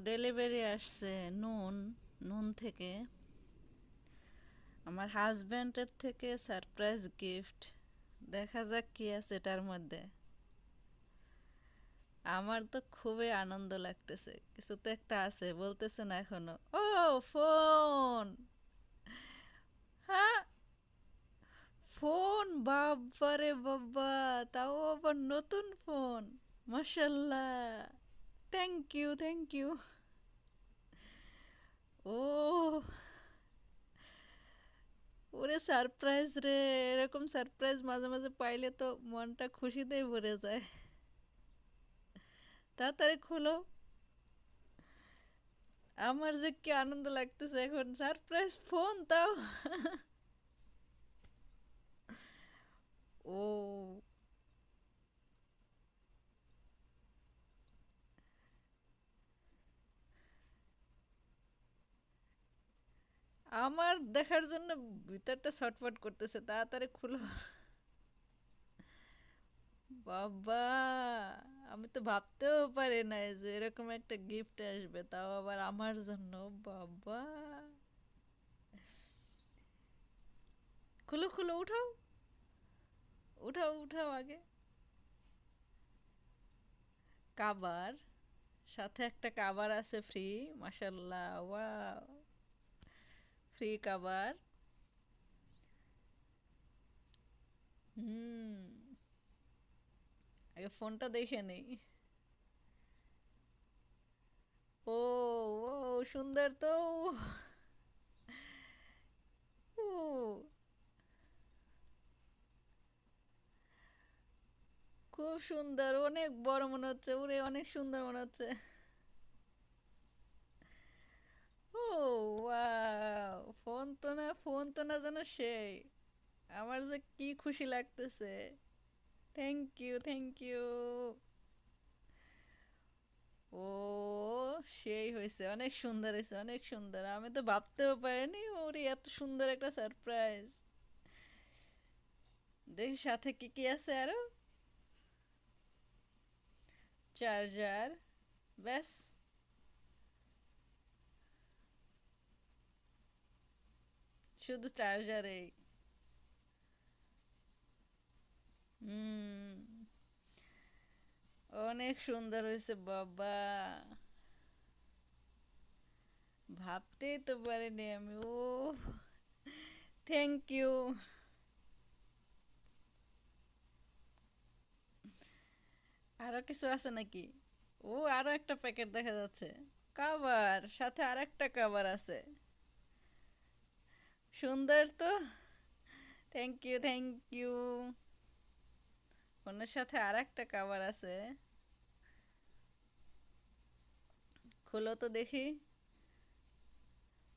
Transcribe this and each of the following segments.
Delivery আসছে নুন নুন থেকে আমার হাজব্যান্ডের থেকে সারপ্রাইজ গিফট। দেখা যাক কি আছে এটার মধ্যে। আমার তো খুবই আনন্দ লাগতেছে, কিছু তো একটা আছে, বলতেছে না এখনো। ও, ফোন! হ্যাঁ, ফোন! বাবারে বাবা, তাও আবার নতুন ফোন! মাশাল্লাহ! Thank you, thank you. ও, ওরে সারপ্রাইজ রে! এরকম সারপ্রাইজ মাঝে মাঝে পাইলে তো মনটা খুশিতেই ভরে যায়। তাড়াতাড়ি খুলো। আমার যে কি আনন্দ লাগতেছে এখন, সারপ্রাইজ ফোন তাও! ও, আমার দেখার জন্য ভিতরটা ছটফট করতেছে, তাড়াতাড়ি খুলো। বাবা, আমি তো ভাবতেও পারি নাই যে এরকম একটা গিফট আসবে, তাও আবার আমার জন্য। বাবা, খুলো খুলো, উঠাও উঠাও উঠাও আগে। কাবার, সাথে একটা কাবার আছে ফ্রি। মাশাল্লাহ, ওয়াও! ফ্রি কাবার। হুম, আগে ফোনটা দেখে নেই। ও, ও সুন্দর তো! ও, খুব সুন্দর, অনেক বড় মনে হচ্ছে, ওরে অনেক সুন্দর মনে হচ্ছে। ও, ওয়াও! ফোন তো না যেন সেই। আমার যে কি খুশি লাগতেছে! Thank you, thank you. ও, সেই হয়েছে, অনেক সুন্দর হয়েছে, অনেক সুন্দর। আমি তো ভাবতেও পারিনি ওরে এত সুন্দর একটা সারপ্রাইজ। দেখি সাথে কি কি আছে আরো। চার্জার, ব্যাস! শুধু চার্জারেই! হুম, অনেক সুন্দর হয়েছে বাবা! ভাবতেই তো পারিনি আমি। ও, থ্যাংক ইউ। আরো কিছু আছে নাকি? ও, আরো একটা প্যাকেট দেখা যাচ্ছে। কাভার, সাথে আর একটা কাভার আছে। সুন্দর তো! Thank you, thank you. ফোনের সাথে আর একটা কাভার আছে। খুলো তো দেখি।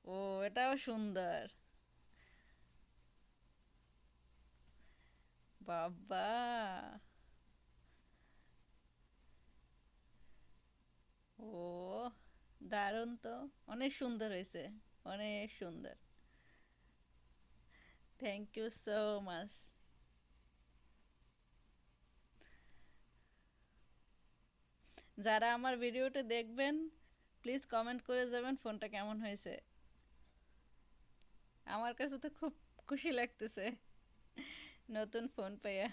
ও, এটাও সুন্দর! বাবা, ও, দারুণ তো! অনেক সুন্দর হয়েছে, অনেক সুন্দর। Thank you so much. যারা আমার ভিডিওটা দেখবেন, প্লিজ কমেন্ট করে যাবেন ফোনটা কেমন হয়েছে। আমার কাছে তো খুব খুশি লাগতেছে নতুন ফোন পাইয়া।